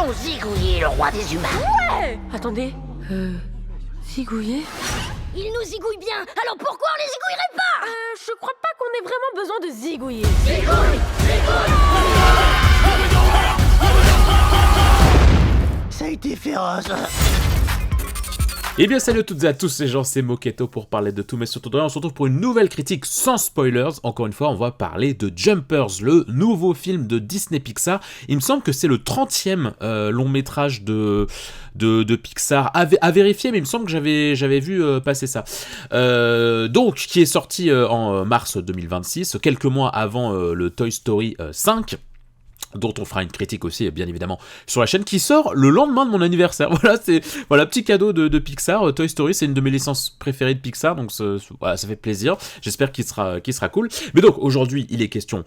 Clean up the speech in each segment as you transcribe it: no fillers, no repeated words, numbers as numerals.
Allons zigouiller le roi des humains. Ouais. Attendez, zigouiller? Il nous zigouille bien, alors pourquoi on les zigouillerait pas? Je crois pas qu'on ait vraiment besoin de zigouiller. Ça a été féroce. Eh bien salut à toutes et à tous les gens, c'est Moketo pour parler de tout mais surtout de rien. On se retrouve pour une nouvelle critique sans spoilers. Encore une fois, on va parler de Jumpers, le nouveau film de Disney Pixar. Il me semble que c'est le 30e long métrage de Pixar à vérifier, mais il me semble que j'avais vu passer ça. Donc, qui est sorti en mars 2026, quelques mois avant le Toy Story 5. Dont on fera une critique aussi, bien évidemment, sur la chaîne, qui sort le lendemain de mon anniversaire. Voilà, petit cadeau de Pixar. Toy Story, c'est une de mes licences préférées de Pixar, donc voilà, ça fait plaisir. J'espère qu'il sera cool. Mais donc, aujourd'hui, il est question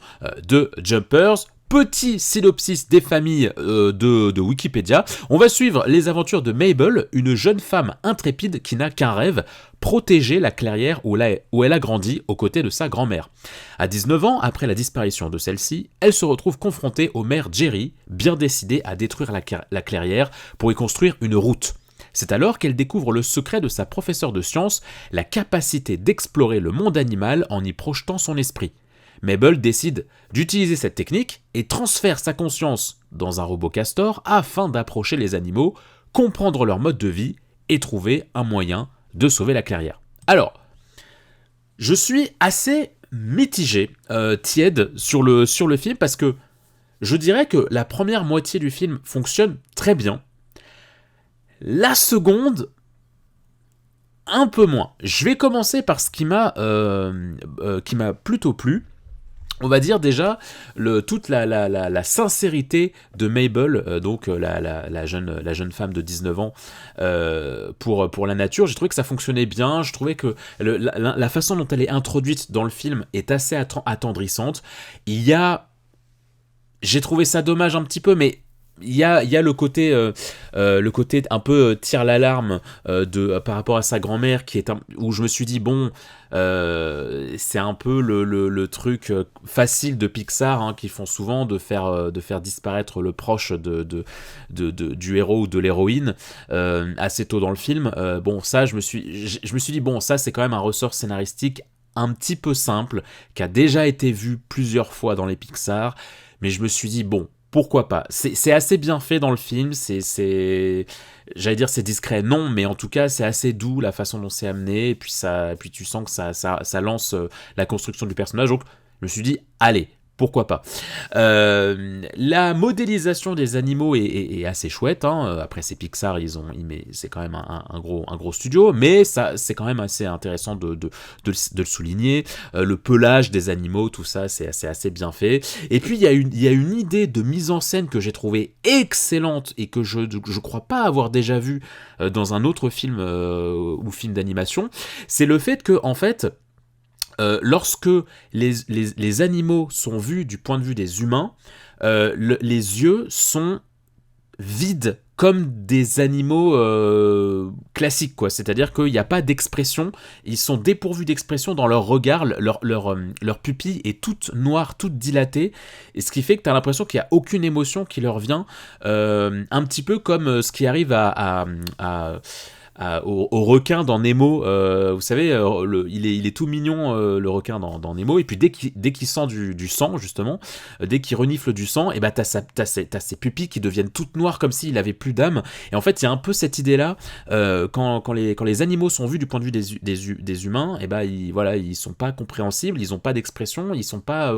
de Jumpers. Petit synopsis des familles de Wikipédia. On va suivre les aventures de Mabel, une jeune femme intrépide qui n'a qu'un rêve, protéger la clairière où elle a grandi aux côtés de sa grand-mère. À 19 ans, après la disparition de celle-ci, elle se retrouve confrontée au maire Jerry, bien décidé à détruire la clairière pour y construire une route. C'est alors qu'elle découvre le secret de sa professeure de sciences, la capacité d'explorer le monde animal en y projetant son esprit. Mabel décide d'utiliser cette technique et transfère sa conscience dans un robot castor afin d'approcher les animaux, comprendre leur mode de vie et trouver un moyen de sauver la clairière. Alors, je suis assez mitigé, tiède sur le film parce que je dirais que la première moitié du film fonctionne très bien. La seconde, un peu moins. Je vais commencer par ce qui m'a plutôt plu. On va dire déjà toute la sincérité de Mabel, donc la jeune femme de 19 ans pour la nature. J'ai trouvé que ça fonctionnait bien, je trouvais que la façon dont elle est introduite dans le film est assez attendrissante. J'ai trouvé ça dommage un petit peu, mais il y a le côté un peu tire l'alarme par rapport à sa grand-mère où je me suis dit bon, c'est un peu le truc facile de Pixar, hein, qu'ils font souvent de faire disparaître le proche du héros ou de l'héroïne assez tôt dans le film. Bon, ça je me suis dit bon, ça c'est quand même un ressort scénaristique un petit peu simple qui a déjà été vu plusieurs fois dans les Pixar, mais je me suis dit bon, pourquoi pas. C'est assez bien fait dans le film, j'allais dire c'est discret, non, mais en tout cas c'est assez doux la façon dont c'est amené, et puis tu sens que ça lance la construction du personnage, donc je me suis dit, allez, pourquoi pas. La modélisation des animaux est assez chouette, hein. Après c'est Pixar, c'est quand même un gros studio, mais ça c'est quand même assez intéressant de le souligner. Le pelage des animaux, tout ça c'est assez bien fait. Et puis il y a une idée de mise en scène que j'ai trouvée excellente et que je crois pas avoir déjà vu dans un autre film ou film d'animation. C'est le fait que en fait, lorsque les animaux sont vus du point de vue des humains, les yeux sont vides comme des animaux classiques, quoi. C'est-à-dire qu'il n'y a pas d'expression, ils sont dépourvus d'expression dans leur regard, leur pupille est toute noire, toute dilatée, et ce qui fait que tu as l'impression qu'il n'y a aucune émotion qui leur vient, un petit peu comme ce qui arrive au requin dans Nemo, vous savez, il est tout mignon, le requin dans Nemo, et puis dès qu'il sent du sang, justement, dès qu'il renifle du sang, et bah t'as ses pupilles qui deviennent toutes noires comme s'il avait plus d'âme. Et en fait il y a un peu cette idée là, quand les animaux sont vus du point de vue des humains, et bah ils sont pas compréhensibles, ils ont pas d'expression, ils sont pas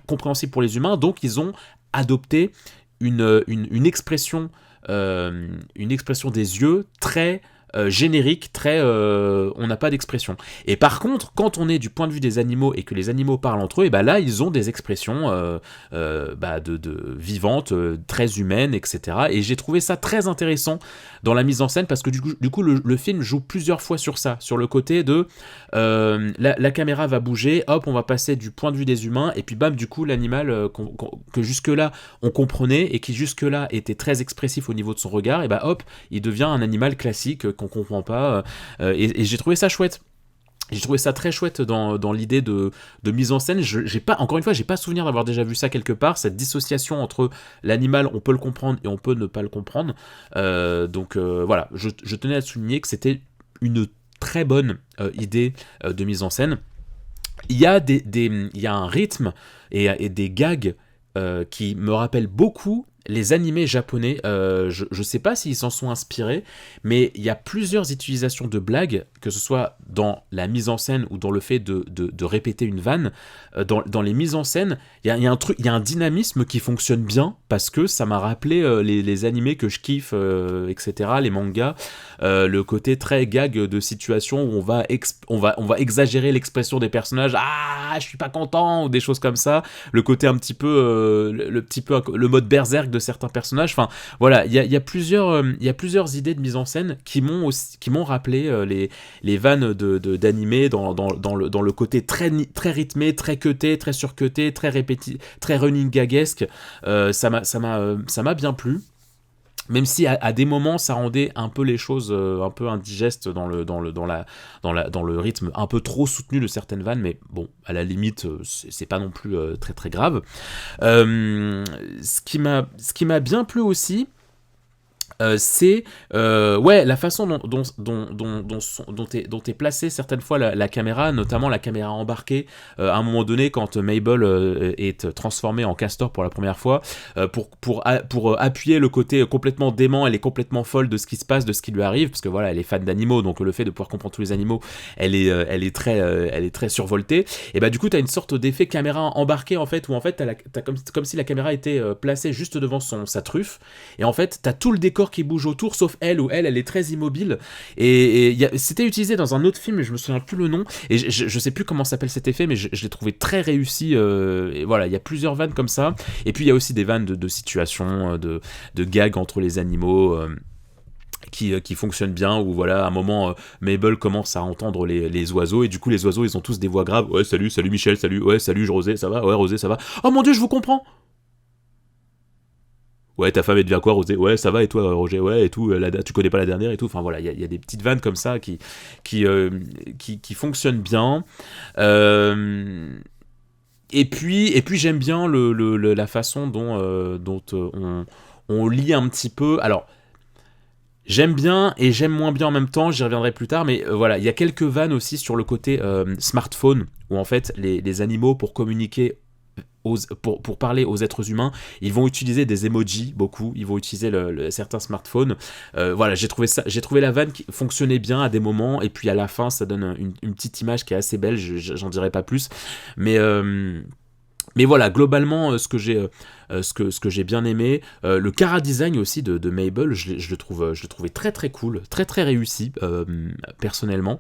compréhensibles pour les humains, donc ils ont adopté une expression des yeux très générique, très on n'a pas d'expression. Et par contre, quand on est du point de vue des animaux et que les animaux parlent entre eux, et bah là ils ont des expressions vivantes, très humaines, etc. Et j'ai trouvé ça très intéressant dans la mise en scène parce que du coup le film joue plusieurs fois sur ça, sur le côté de la caméra va bouger, hop, on va passer du point de vue des humains, et puis bam, du coup l'animal que jusque-là on comprenait et qui jusque-là était très expressif au niveau de son regard, et bah hop, il devient un animal classique qu'on comprend pas, et j'ai trouvé ça chouette. J'ai trouvé ça très chouette dans l'idée de mise en scène. J'ai pas, encore une fois, j'ai pas souvenir d'avoir déjà vu ça quelque part, cette dissociation entre l'animal, on peut le comprendre et on peut ne pas le comprendre. Voilà, je tenais à souligner que c'était une très bonne idée de mise en scène. Il y a il y a un rythme et des gags qui me rappellent beaucoup les animés japonais. Je sais pas s'ils s'en sont inspirés, mais il y a plusieurs utilisations de blagues, que ce soit dans la mise en scène ou dans le fait de répéter une vanne. Dans les mises en scène, il y a un dynamisme qui fonctionne bien, parce que ça m'a rappelé les animés que je kiffe, etc., les mangas, le côté très gag de situation où on va exagérer l'expression des personnages, je suis pas content, ou des choses comme ça, le côté un petit peu le mode berserk de certains personnages. Enfin voilà, il y a plusieurs idées de mise en scène qui m'ont rappelé les vannes d'animé dans le côté très rythmé, très cuté, très surcuté, très running gagesque. Ça m'a bien plu. Même si à des moments ça rendait un peu les choses un peu indigestes dans le rythme un peu trop soutenu de certaines vannes, mais bon, à la limite c'est pas non plus très très grave. Ce qui m'a bien plu aussi, c'est la façon dont est placée certaines fois la caméra, notamment la caméra embarquée. À un moment donné, quand Mabel est transformée en castor pour la première fois, pour appuyer le côté complètement dément, elle est complètement folle de ce qui se passe, de ce qui lui arrive, parce que voilà, elle est fan d'animaux, donc le fait de pouvoir comprendre tous les animaux, elle est très survoltée. Et bah du coup, t'as une sorte d'effet caméra embarquée en fait, où en fait t'as comme si la caméra était placée juste devant sa truffe, et en fait t'as tout le décor qui bouge autour, sauf elle, où elle est très immobile. Et c'était utilisé dans un autre film, mais je me souviens plus le nom, et je sais plus comment s'appelle cet effet, mais je l'ai trouvé très réussi. Et voilà, il y a plusieurs vannes comme ça, et puis il y a aussi des vannes de situations, de gags entre les animaux. Qui fonctionne bien, où voilà, à un moment Mabel commence à entendre les oiseaux, et du coup les oiseaux ils ont tous des voix graves. Ouais, salut Michel, salut, ouais, salut Rosé, ça va, ouais Rosé, ça va, oh mon dieu, je vous comprends. Ouais, ta femme elle devient quoi, Rosé? Ouais, ça va, et toi, Roger? Ouais, et tout, tu connais pas la dernière et tout. Enfin voilà, il y a des petites vannes comme ça qui fonctionnent bien. Et puis j'aime bien la façon dont on lit un petit peu. Alors, j'aime bien et j'aime moins bien en même temps, j'y reviendrai plus tard, mais voilà, il y a quelques vannes aussi sur le côté smartphone, où en fait les animaux, pour communiquer, pour parler aux êtres humains, ils vont utiliser des emojis, beaucoup, ils vont utiliser certains smartphones. Voilà, j'ai trouvé la vanne qui fonctionnait bien à des moments, et puis à la fin ça donne une petite image qui est assez belle, j'en dirai pas plus, mais voilà, globalement, ce que j'ai bien aimé, le chara-design aussi de Mabel, je le trouvais très très cool, très très réussi, personnellement.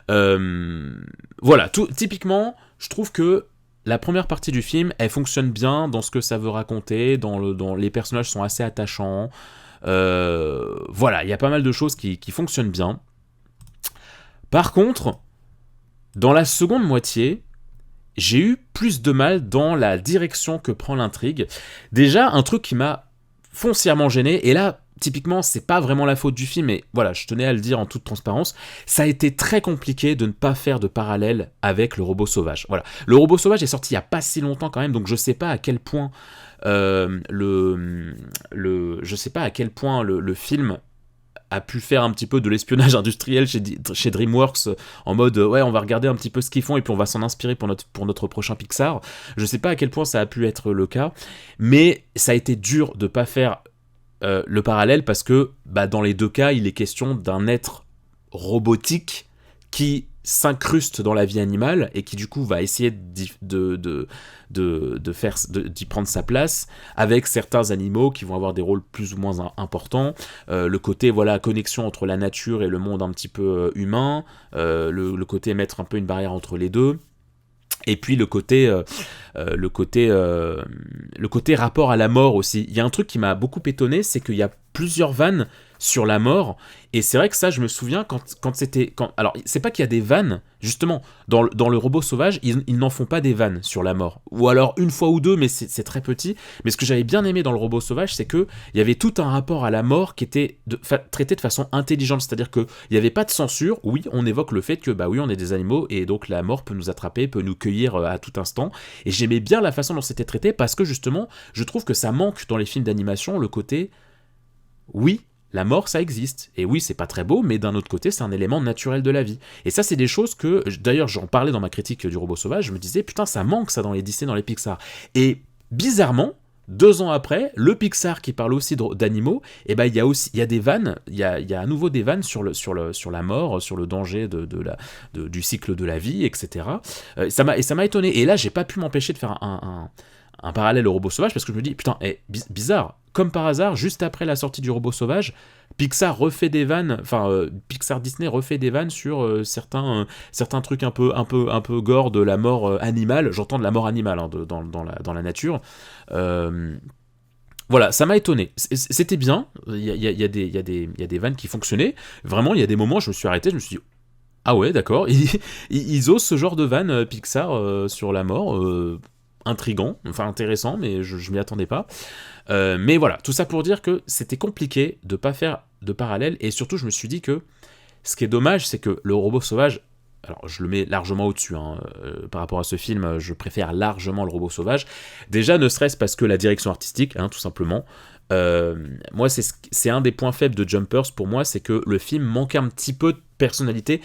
Voilà, typiquement, je trouve que la première partie du film, elle fonctionne bien dans ce que ça veut raconter, dans les personnages sont assez attachants. Voilà, il y a pas mal de choses qui fonctionnent bien. Par contre, dans la seconde moitié, j'ai eu plus de mal dans la direction que prend l'intrigue. Déjà, un truc qui m'a foncièrement gêné, et là, typiquement, c'est pas vraiment la faute du film, mais voilà, je tenais à le dire en toute transparence, ça a été très compliqué de ne pas faire de parallèle avec le robot sauvage. Voilà, le robot sauvage est sorti il y a pas si longtemps quand même, donc je sais pas à quel point le film a pu faire un petit peu de l'espionnage industriel chez DreamWorks, en mode ouais, on va regarder un petit peu ce qu'ils font et puis on va s'en inspirer pour notre prochain Pixar. Je sais pas à quel point ça a pu être le cas, mais ça a été dur de pas faire le parallèle, parce que dans les deux cas il est question d'un être robotique qui s'incruste dans la vie animale et qui du coup va essayer d'y prendre sa place, avec certains animaux qui vont avoir des rôles plus ou moins importants, le côté voilà, connexion entre la nature et le monde un petit peu humain, le côté mettre un peu une barrière entre les deux, et puis le côté rapport à la mort aussi. Il y a un truc qui m'a beaucoup étonné, c'est qu'il y a plusieurs vannes sur la mort, et c'est vrai que ça, je me souviens quand c'était... Alors, c'est pas qu'il y a des vannes, justement, dans le robot sauvage, ils n'en font pas des vannes sur la mort. Ou alors une fois ou deux, mais c'est très petit. Mais ce que j'avais bien aimé dans le robot sauvage, c'est qu'il y avait tout un rapport à la mort qui était traité de façon intelligente, c'est-à-dire qu'il n'y avait pas de censure. Oui, on évoque le fait que, bah oui, on est des animaux, et donc la mort peut nous attraper, peut nous cueillir à tout instant. Et j'aimais bien la façon dont c'était traité, parce que justement, je trouve que ça manque dans les films d'animation, le côté... Oui, la mort, ça existe. Et oui, c'est pas très beau, mais d'un autre côté, c'est un élément naturel de la vie. Et ça, c'est des choses que... D'ailleurs, j'en parlais dans ma critique du robot sauvage, je me disais, putain, ça manque ça dans les Disney, dans les Pixar. Et bizarrement, 2 ans après, le Pixar qui parle aussi d'animaux, et ben il y a des vannes, il y a à nouveau des vannes sur la mort, sur le danger du cycle de la vie, etc. Ça m'a étonné. Et là, j'ai pas pu m'empêcher de faire un parallèle au robot sauvage, parce que je me dis, putain, bizarre, comme par hasard, juste après la sortie du robot sauvage, Pixar refait des vannes, Pixar Disney refait des vannes sur certains trucs un peu gore de la mort animale, j'entends de la mort animale hein, dans la nature. Voilà, ça m'a étonné. C'était bien, il y a des vannes qui fonctionnaient, vraiment, il y a des moments, je me suis arrêté, je me suis dit, ah ouais, d'accord, ils osent ce genre de vannes Pixar sur la mort, intriguant, enfin intéressant, mais je m'y attendais pas. Mais voilà, tout ça pour dire que c'était compliqué de pas faire de parallèle, et surtout je me suis dit que ce qui est dommage, c'est que le robot sauvage, alors je le mets largement au-dessus, hein, par rapport à ce film, je préfère largement le robot sauvage, déjà ne serait-ce parce que la direction artistique, hein, tout simplement, moi c'est un des points faibles de Jumpers pour moi, c'est que le film manquait un petit peu de personnalité.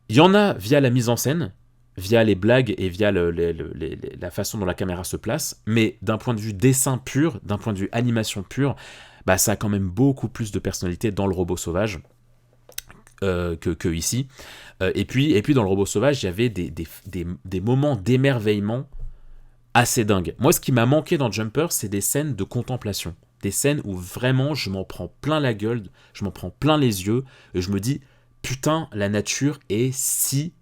Il y en a via la mise en scène, via les blagues et via la façon dont la caméra se place, mais d'un point de vue dessin pur, d'un point de vue animation pure, bah ça a quand même beaucoup plus de personnalité dans le robot sauvage que ici. Et puis dans le robot sauvage, il y avait des moments d'émerveillement assez dingues. Moi, ce qui m'a manqué dans Jumper, c'est des scènes de contemplation. Des scènes où vraiment je m'en prends plein la gueule, je m'en prends plein les yeux, et je me dis, putain, la nature est si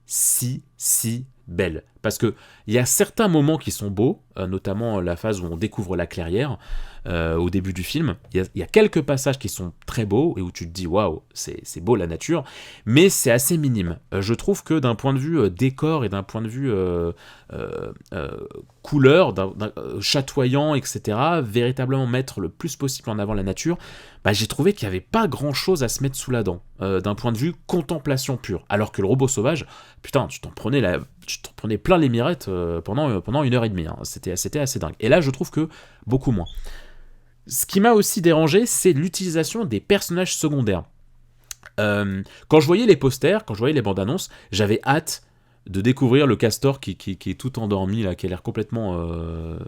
belle. Parce que il y a certains moments qui sont beaux, notamment la phase où on découvre la clairière, au début du film. Il y a quelques passages qui sont très beaux, et où tu te dis, waouh, c'est beau la nature, mais c'est assez minime. Je trouve que d'un point de vue décor, et d'un point de vue couleur, chatoyant, etc., véritablement mettre le plus possible en avant la nature, bah, j'ai trouvé qu'il n'y avait pas grand chose à se mettre sous la dent, d'un point de vue contemplation pure. Alors que le robot sauvage, putain, tu t'en prenais plein les mirettes pendant 1h30, hein. C'était assez dingue. Et là, je trouve que beaucoup moins. Ce qui m'a aussi dérangé, c'est l'utilisation des personnages secondaires. Quand je voyais les posters, quand je voyais les bandes annonces, j'avais hâte de découvrir le castor qui est tout endormi, là, qui a l'air complètement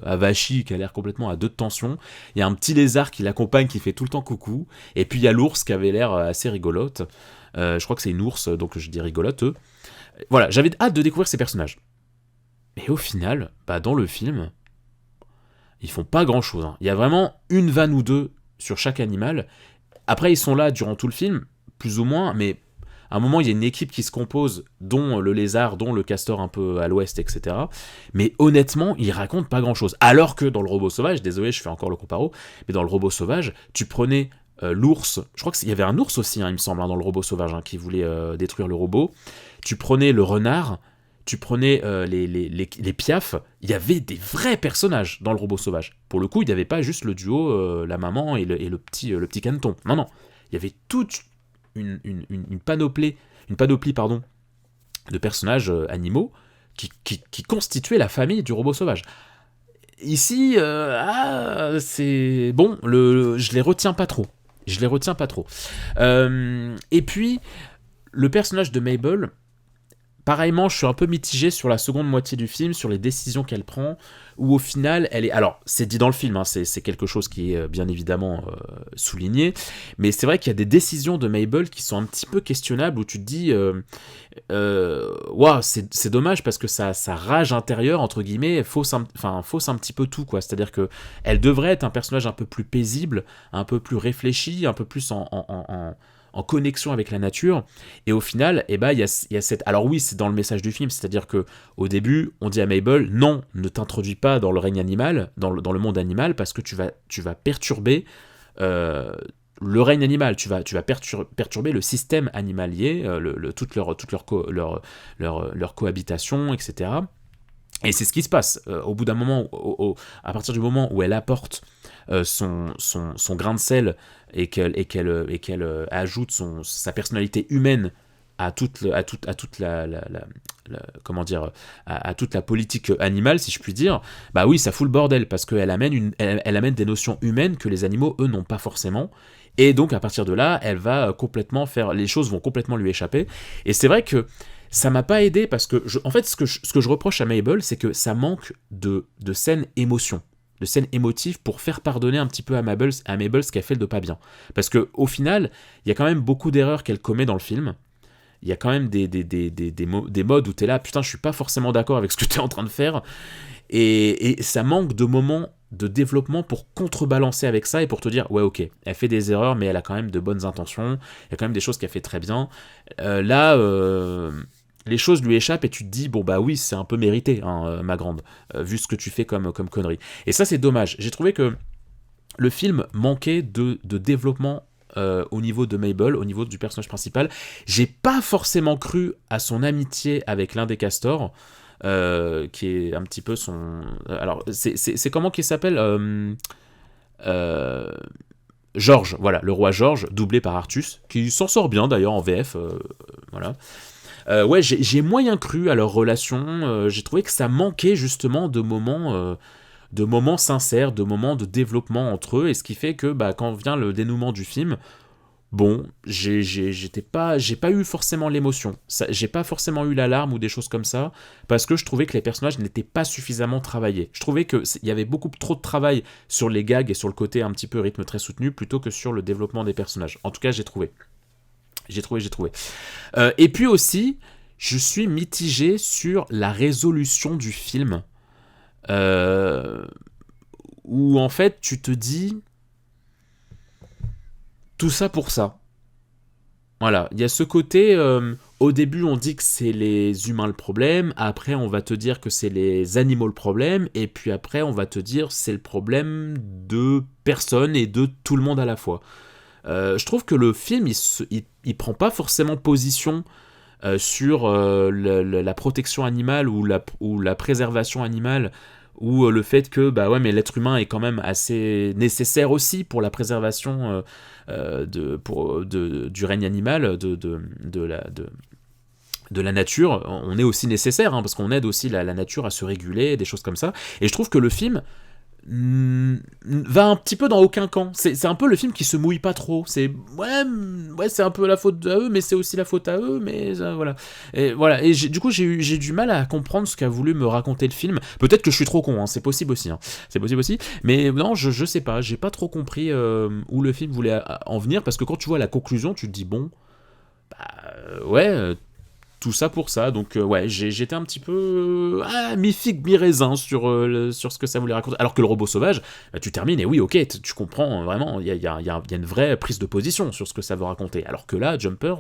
avachi, qui a l'air complètement à deux de tension. Il y a un petit lézard qui l'accompagne, qui fait tout le temps coucou. Et puis il y a l'ours qui avait l'air assez rigolote. Je crois que c'est une ours, donc je dis rigolote. Voilà, j'avais hâte de découvrir ces personnages. Et au final, bah, dans le film, ils font pas grand chose. Hein. Il y a vraiment une vanne ou deux sur chaque animal. Après, ils sont là durant tout le film, plus ou moins, mais à un moment, il y a une équipe qui se compose, dont le lézard, dont le castor un peu à l'ouest, etc. Mais honnêtement, ils racontent pas grand chose. Alors que dans le robot sauvage, désolé, je fais encore le comparo, mais dans le robot sauvage, tu prenais l'ours, je crois qu'il y avait un ours aussi, hein, il me semble, hein, dans le robot sauvage, hein, qui voulait détruire le robot. Tu prenais le renard, tu prenais les piafs, il y avait des vrais personnages dans le robot sauvage. Pour le coup, il n'y avait pas juste le duo, la maman et le petit caneton. Non, il y avait toute une panoplie de personnages animaux qui constituaient la famille du robot sauvage. Ici, c'est... Bon, je les retiens pas trop. Et puis, le personnage de Mabel... Pareillement, je suis un peu mitigé sur la seconde moitié du film, sur les décisions qu'elle prend, où au final, elle est... Alors, c'est dit dans le film, hein, c'est quelque chose qui est bien évidemment souligné, mais c'est vrai qu'il y a des décisions de Mabel qui sont un petit peu questionnables, où tu te dis, wow, c'est dommage, parce que sa rage intérieure, entre guillemets, fausse un petit peu tout, quoi. C'est-à-dire que elle devrait être un personnage un peu plus paisible, un peu plus réfléchi, un peu plus en connexion avec la nature, et au final, il y a cette... Alors oui, c'est dans le message du film, c'est-à-dire que au début, on dit à Mabel, non, ne t'introduis pas dans le règne animal, dans le monde animal, parce que tu vas perturber le règne animal, tu vas perturber le système animalier, toute leur cohabitation, etc. Et c'est ce qui se passe. Au bout d'un moment, à partir du moment où elle apporte son grain de sel et qu'elle ajoute sa personnalité humaine à toute comment dire, à toute la politique animale, si je puis dire, bah oui, ça fout le bordel, parce qu'elle amène elle amène des notions humaines que les animaux, eux, n'ont pas forcément. Et donc, à partir de là, elle va complètement les choses vont complètement lui échapper. Et c'est vrai que ça m'a pas aidé, parce que, en fait, ce que je reproche à Mabel, c'est que ça manque de scènes émotions, de scènes émotives pour faire pardonner un petit peu à Mabel ce qu'elle fait de pas bien. Parce que au final, il y a quand même beaucoup d'erreurs qu'elle commet dans le film. Il y a quand même des modes où t'es là, putain, je suis pas forcément d'accord avec ce que t'es en train de faire. Et ça manque de moments de développement pour contrebalancer avec ça et pour te dire, ouais, ok, elle fait des erreurs, mais elle a quand même de bonnes intentions. Il y a quand même des choses qu'elle fait très bien. Les choses lui échappent et tu te dis, bon bah oui, c'est un peu mérité, hein, ma grande, vu ce que tu fais comme connerie. Et ça, c'est dommage. J'ai trouvé que le film manquait de développement au niveau de Mabel, au niveau du personnage principal. J'ai pas forcément cru à son amitié avec l'un des castors, qui est un petit peu son... Alors, c'est comment qu'il s'appelle George, voilà, le roi George, doublé par Artus, qui s'en sort bien d'ailleurs en VF, voilà. Ouais, j'ai moyen cru à leur relation, j'ai trouvé que ça manquait justement de moments sincères, de moments de développement entre eux, et ce qui fait que bah, quand vient le dénouement du film, bon, j'ai pas eu forcément l'émotion, j'ai pas forcément eu l'alarme ou des choses comme ça, parce que je trouvais que les personnages n'étaient pas suffisamment travaillés. Je trouvais qu'il y avait beaucoup trop de travail sur les gags et sur le côté un petit peu rythme très soutenu, plutôt que sur le développement des personnages. En tout cas, j'ai trouvé. Et puis aussi, je suis mitigé sur la résolution du film, où en fait tu te dis tout ça pour ça. Voilà, il y a ce côté, au début on dit que c'est les humains le problème, après on va te dire que c'est les animaux le problème, et puis après on va te dire c'est le problème de personne et de tout le monde à la fois. Je trouve que le film il prend pas forcément position sur la protection animale ou la préservation animale, ou le fait que bah ouais, mais l'être humain est quand même assez nécessaire aussi pour la préservation du règne animal, de la nature. On est aussi nécessaire, hein, parce qu'on aide aussi la nature à se réguler, des choses comme ça. Et je trouve que le film va un petit peu dans aucun camp. C'est un peu le film qui se mouille pas trop. C'est ouais, c'est un peu la faute à eux, mais c'est aussi la faute à eux, mais voilà. Et voilà. Et du coup, j'ai du mal à comprendre ce qu'a voulu me raconter le film. Peut-être que je suis trop con, hein, c'est possible aussi. Hein. C'est possible aussi. Mais non, je sais pas. J'ai pas trop compris où le film voulait en venir, parce que quand tu vois la conclusion, tu te dis bon, bah ouais. Tout ça pour ça, donc ouais, j'étais un petit peu mi-figue, mi-raisin sur ce que ça voulait raconter. Alors que le robot sauvage, tu termines et oui, ok, tu comprends vraiment, il y a une vraie prise de position sur ce que ça veut raconter. Alors que là, Jumpers,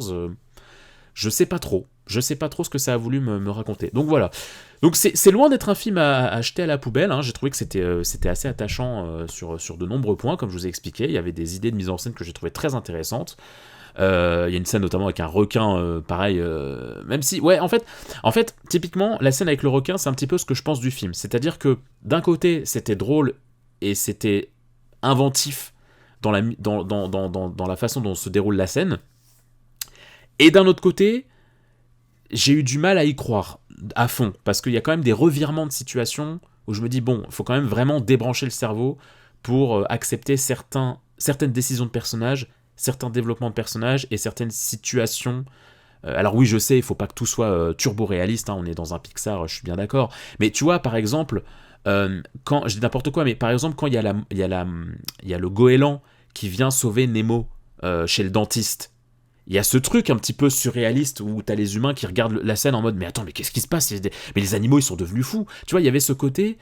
je sais pas trop ce que ça a voulu me raconter. Donc voilà, donc c'est loin d'être un film à jeter à la poubelle, hein. J'ai trouvé que c'était assez attachant sur de nombreux points, comme je vous ai expliqué. Il y avait des idées de mise en scène que j'ai trouvé très intéressantes. Il y a une scène notamment avec un requin, pareil, même si, ouais, en fait, typiquement, la scène avec le requin, c'est un petit peu ce que je pense du film. C'est-à-dire que, d'un côté, c'était drôle et c'était inventif dans la façon dont se déroule la scène, et d'un autre côté, j'ai eu du mal à y croire à fond, parce qu'il y a quand même des revirements de situation où je me dis, bon, il faut quand même vraiment débrancher le cerveau pour accepter certaines décisions de personnages, certains développements de personnages et certaines situations. Alors oui, je sais, il faut pas que tout soit turbo-réaliste, hein, on est dans un Pixar, je suis bien d'accord. Mais tu vois, par exemple, quand je dis n'importe quoi, mais par exemple, quand il y a le goéland qui vient sauver Nemo chez le dentiste, il y a ce truc un petit peu surréaliste où t'as les humains qui regardent la scène en mode mais attends, mais qu'est-ce qui se passe? Mais les animaux, ils sont devenus fous. Tu vois, il y avait ce côté...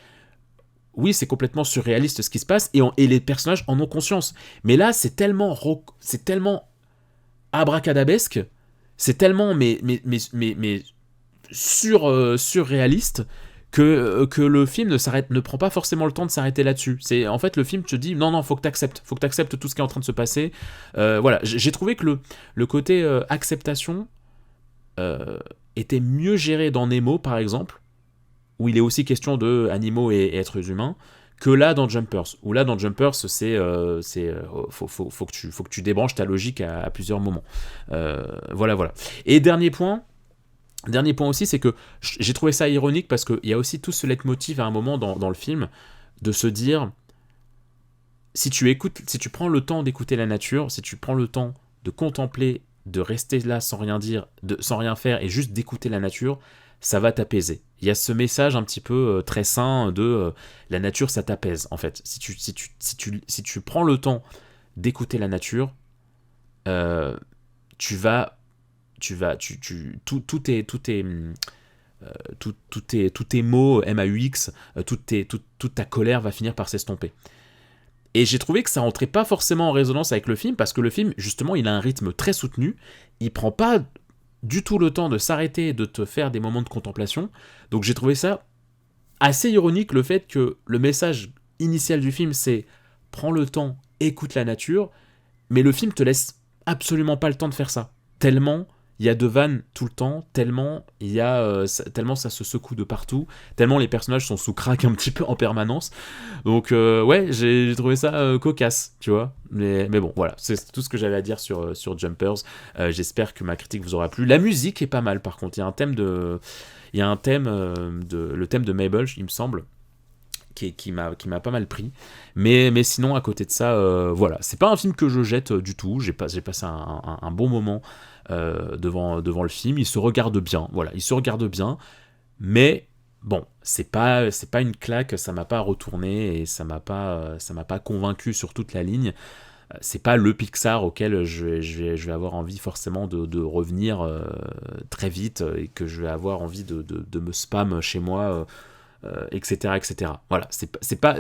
Oui, c'est complètement surréaliste ce qui se passe, et les personnages en ont conscience. Mais là, c'est tellement abracadabesque, c'est tellement surréaliste, que le film ne prend pas forcément le temps de s'arrêter là-dessus. C'est en fait le film te dit non, faut que t'acceptes tout ce qui est en train de se passer. Voilà, j'ai trouvé que le côté acceptation était mieux géré dans Nemo par exemple, où il est aussi question de animaux et êtres humains, que là dans Jumpers. Où là dans Jumpers, faut que tu débranches ta logique à plusieurs moments. Voilà. Et dernier point aussi, c'est que j'ai trouvé ça ironique parce qu'il y a aussi tout ce leitmotiv à un moment dans le film de se dire si tu prends le temps d'écouter la nature, si tu prends le temps de contempler, de rester là sans rien dire, sans rien faire et juste d'écouter la nature, ça va t'apaiser. Il y a ce message un petit peu très sain de la nature, ça t'apaise en fait. Si tu prends le temps d'écouter la nature, tous tes mots MAUX, toute ta colère va finir par s'estomper. Et j'ai trouvé que ça rentrait pas forcément en résonance avec le film, parce que le film, justement, il a un rythme très soutenu, il prend pas du tout le temps de s'arrêter et de te faire des moments de contemplation, donc j'ai trouvé ça assez ironique, le fait que le message initial du film, c'est « prends le temps, écoute la nature », mais le film te laisse absolument pas le temps de faire ça, tellement il y a de vannes tout le temps, tellement ça se secoue de partout, tellement les personnages sont sous crack un petit peu en permanence. Donc ouais, j'ai trouvé ça cocasse, tu vois. Mais bon, voilà, c'est tout ce que j'avais à dire sur Jumpers. J'espère que ma critique vous aura plu. La musique est pas mal, par contre. Il y a le thème de Mabel, il me semble, qui m'a pas mal pris, mais sinon à côté de ça, voilà, c'est pas un film que je jette du tout. J'ai passé un bon moment devant le film. Il se regarde bien, mais bon, c'est pas une claque, ça m'a pas retourné et ça m'a pas convaincu sur toute la ligne. C'est pas le Pixar auquel je vais avoir envie forcément de revenir très vite, et que je vais avoir envie de me spam chez moi, etc. Voilà,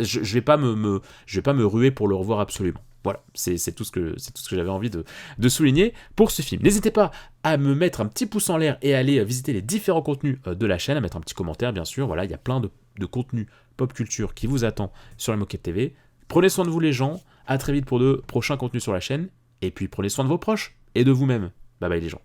je vais pas me ruer pour le revoir absolument. Voilà, c'est tout ce que j'avais envie de souligner pour ce film. N'hésitez pas à me mettre un petit pouce en l'air et à aller visiter les différents contenus de la chaîne, à mettre un petit commentaire bien sûr. Voilà, il y a plein de contenus pop culture qui vous attend sur la Moquette TV. Prenez soin de vous les gens, à très vite pour de prochains contenus sur la chaîne, et puis prenez soin de vos proches et de vous-même. Bye bye les gens.